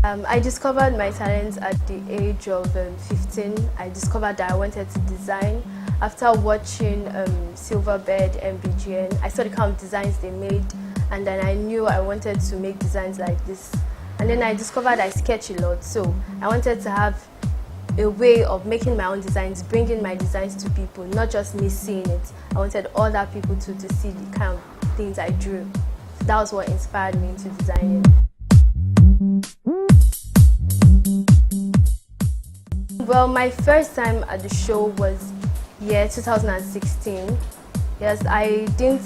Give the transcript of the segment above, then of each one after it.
I discovered my talents at the age of 15. I discovered that I wanted to design. After watching Silverbird and NEXTGEN, I saw the kind of designs they made, and then I knew I wanted to make designs like this. And then I discovered I sketch a lot, so I wanted to have a way of making my own designs, bringing my designs to people, not just me seeing it. I wanted other people to see the kind of things I drew. That was what inspired me into designing. Well, my first time at the show was 2016. Yes, I didn't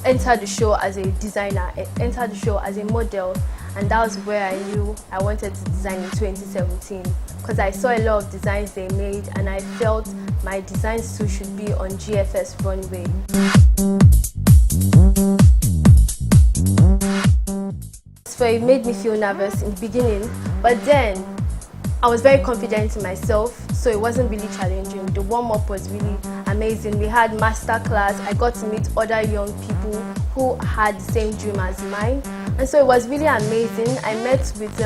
enter the show as a designer. I entered the show as a model, and that was where I knew I wanted to design in 2017, because I saw a lot of designs they made and I felt my designs too should be on GFS runway. So it made me feel nervous in the beginning, but then I was very confident in myself, so it wasn't really challenging. The warm-up was really amazing. We had master class. I got to meet other young people who had the same dream as mine, and so it was really amazing. I met with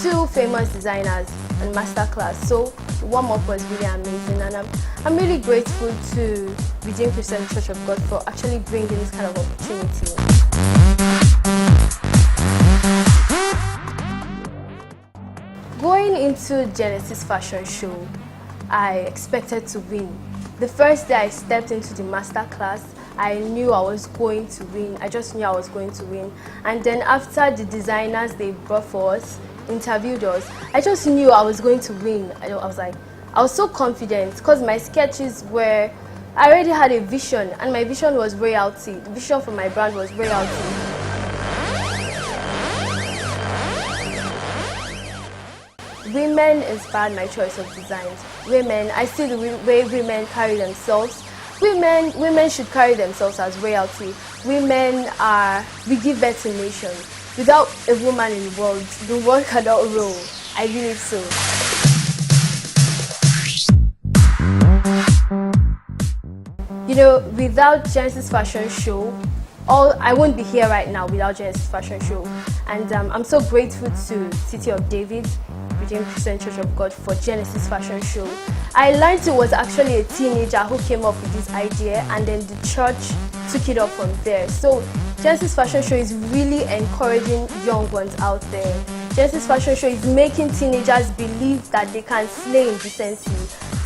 2 famous designers in master class, so the warm-up was really amazing, and I'm really grateful to Teenage Church of God for actually bringing this kind of opportunity. Going into Genesis Fashion Show, I expected to win. The first day I stepped into the master class, I knew I was going to win. I just knew I was going to win. And then after the designers they brought for us, interviewed us, I just knew I was going to win. I was so confident because my sketches were, I already had a vision, and my vision was royalty. The vision for my brand was royalty. Women inspired my choice of designs. Women, I see the way women carry themselves. Women should carry themselves as royalty. We give birth to nations. Without a woman in the world cannot roll. I believe so. You know, without Genesis Fashion Show, I won't be here right now without Genesis Fashion Show. And I'm so grateful to City of David, Teenage Church of God, for Genesis Fashion Show. I learned it was actually a teenager who came up with this idea, and then the church took it up from there. So Genesis Fashion Show is really encouraging young ones out there. Genesis Fashion Show is making teenagers believe that they can slay in decency.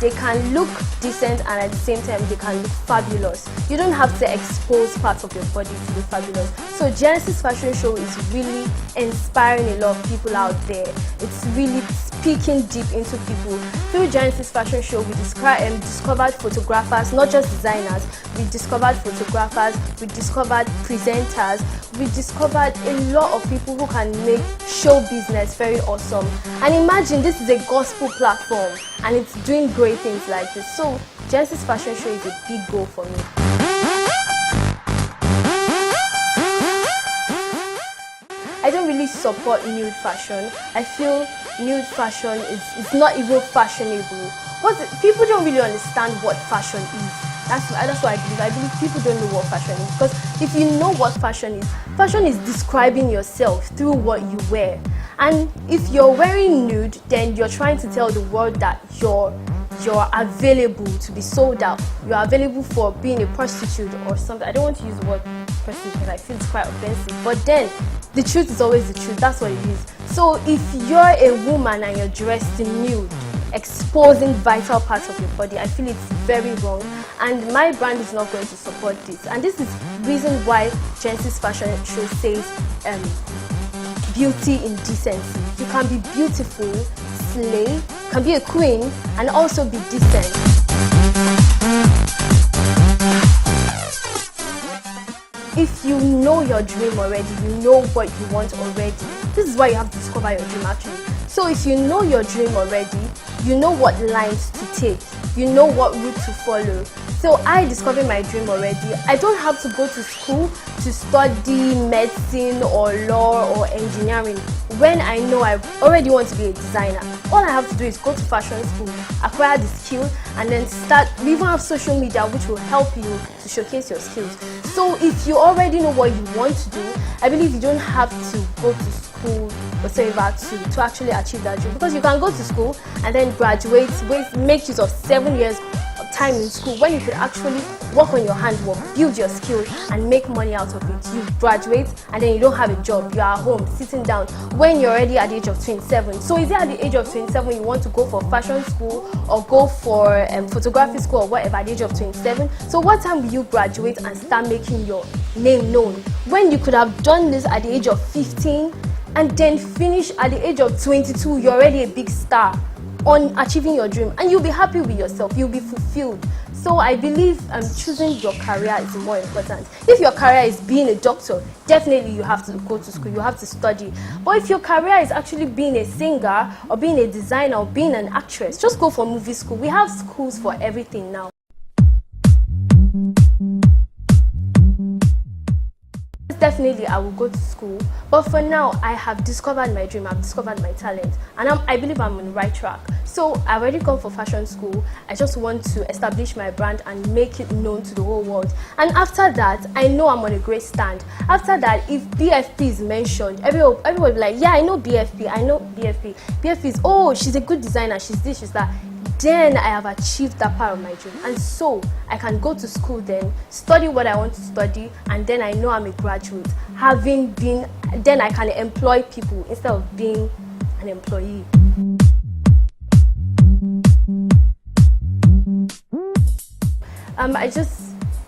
They can look decent, and at the same time they can look fabulous. You don't have to expose parts of your body to be fabulous. So Genesis Fashion Show is really inspiring a lot of people out there. It's really speaking deep into people. Through Genesis Fashion Show, we discovered photographers, not just designers. We discovered photographers, we discovered presenters, we discovered a lot of people who can make show business very awesome. And imagine, this is a gospel platform and it's doing great things like this. So Genesis Fashion Show is a big goal for me. I don't really support nude fashion. I feel nude fashion is not even fashionable. People don't really understand what fashion is. That's what I believe. I believe people don't know what fashion is, because if you know what fashion is describing yourself through what you wear. And if you're wearing nude, then you're trying to tell the world that you're available to be sold out. You're available for being a prostitute or something. I don't want to use the word prostitute because I feel it's quite offensive. But then, the truth is always the truth. That's what it is. So if you're a woman and you're dressed in nude, exposing vital parts of your body, I feel it's very wrong. And my brand is not going to support this. And this is the reason why Genesis Fashion Show says beauty in decency. You can be beautiful, slay, can be a queen, and also be decent. If you know your dream already, you know what you want already. This is why you have to discover your dream actually. So if you know your dream already, you know what lines to take, you know what route to follow. So I discovered my dream already. I don't have to go to school to study medicine or law or engineering when I know I already want to be a designer. All I have to do is go to fashion school, acquire the skill, and then start. We even have social media which will help you to showcase your skills. So if you already know what you want to do, I believe you don't have to go to school whatsoever to actually achieve that dream. Because you can go to school and then graduate, make use of 7 years of time in school when you could actually work on your handwork, build your skill and make money out of it. You graduate and then you don't have a job, you are at home sitting down when you're already at the age of 27. So is it at the age of 27 you want to go for fashion school or go for photography school or whatever at the age of 27? So what time will you graduate and start making your name known when you could have done this at the age of 15 and then finish at the age of 22? You're already a big star on achieving your dream and you'll be happy with yourself, you'll be fulfilled. So I believe choosing your career is more important. If your career is being a doctor, definitely you have to go to school, you have to study. But if your career is actually being a singer or being a designer or being an actress, just go for movie school. We have schools for everything now. Definitely I will go to school, but for now I have discovered my dream, I've discovered my talent, and I believe I'm on the right track. So I've already gone for fashion school. I just want to establish my brand and make it known to the whole world. And after that, I know I'm on a great stand. After that, if BFP is mentioned, everyone will be like, yeah, I know BFP, I know BFP. BFP is, oh, she's a good designer, she's this, she's that. Then I have achieved that part of my dream, and so I can go to school then, study what I want to study, and then I know I'm a graduate. Then I can employ people instead of being an employee.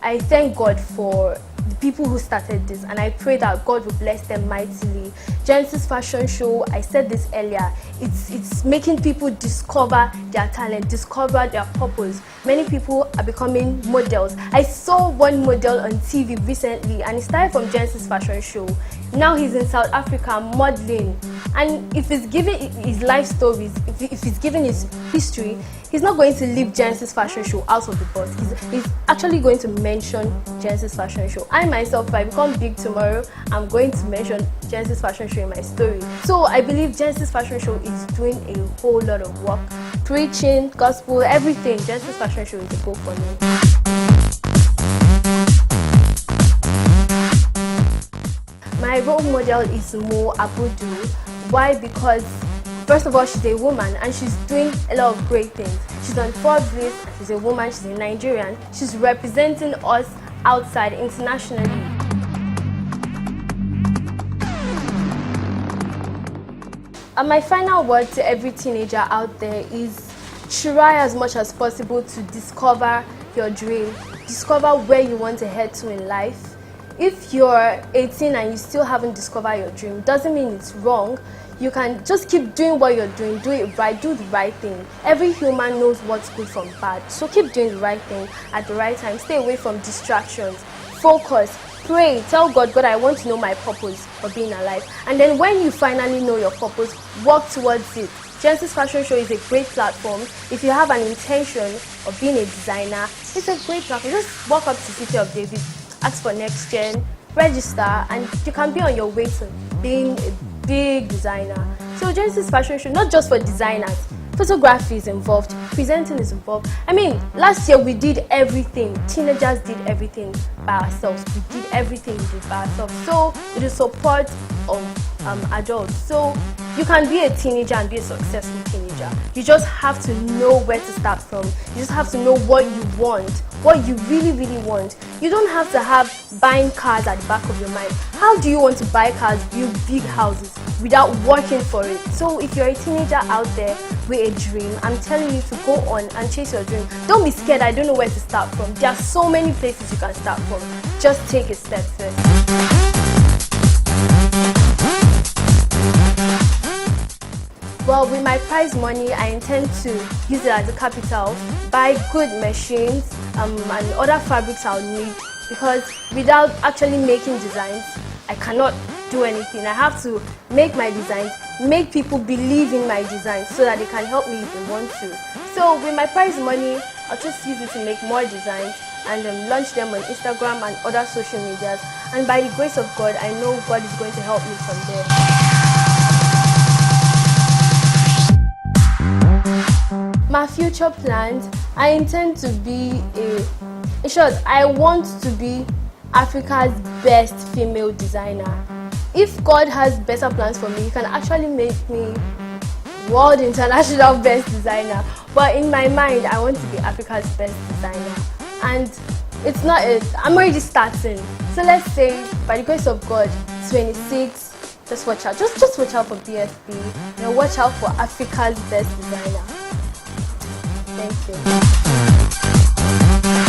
I thank God for the people who started this, and I pray that God will bless them mightily. Genesis Fashion Show, I said this earlier, it's making people discover their talent, discover their purpose. Many people are becoming models. I saw one model on TV recently, and it started from Genesis Fashion Show. Now he's in South Africa modeling, and if he's giving his life stories, if he's giving his history, he's not going to leave Genesis Fashion Show out of the box. He's actually going to mention Genesis Fashion Show. I myself, if I become big tomorrow, I'm going to mention Genesis Fashion Show in my story. So I believe Genesis Fashion Show is doing a whole lot of work, preaching, gospel, everything. Genesis Fashion Show is a go for me. My role model is Mo Abudu. Why? Because first of all, she's a woman and she's doing a lot of great things. She's on Forbes list, she's a woman, she's a Nigerian. She's representing us outside internationally. And my final word to every teenager out there is try as much as possible to discover your dream. Discover where you want to head to in life. If you're 18 and you still haven't discovered your dream, doesn't mean it's wrong. You can just keep doing what you're doing, do it right, do the right thing. Every human knows what's good from bad, so keep doing the right thing at the right time. Stay away from distractions, focus, pray, tell God, God, I want to know my purpose for being alive. And then when you finally know your purpose, work towards it. Genesis Fashion Show is a great platform. If you have an intention of being a designer, it's a great platform. Just walk up to City of David, ask for NEXTGEN, register, and you can be on your way to being a big designer. So Genesis Fashion Show, not just for designers, photography is involved, presenting is involved. I mean, last year we did everything. Teenagers did everything by ourselves. We did everything we did by ourselves. So with the support of adults. So you can be a teenager and be a successful teenager. You just have to know where to start from. You just have to know what you want, what you really, really want. You don't have to have buying cars at the back of your mind. How do you want to buy cars, build big houses without working for it? So if you're a teenager out there with a dream, I'm telling you to go on and chase your dream. Don't be scared, I don't know where to start from. There are so many places you can start from. Just take a step first. Well, with my prize money, I intend to use it as a capital, buy good machines and other fabrics I'll need, because without actually making designs, I cannot do anything. I have to make my designs, make people believe in my designs so that they can help me if they want to. So with my prize money, I'll just use it to make more designs and launch them on Instagram and other social medias. And by the grace of God, I know God is going to help me from there. My future plans, I intend to be in short, I want to be Africa's best female designer. if God has better plans for me, He can actually make me world international best designer. But in my mind, I want to be Africa's best designer. And it's not it. I'm already starting. So let's say, by the grace of God, 26, just watch out. Just watch out for BFB. You know, watch out for Africa's best designer. Thank you.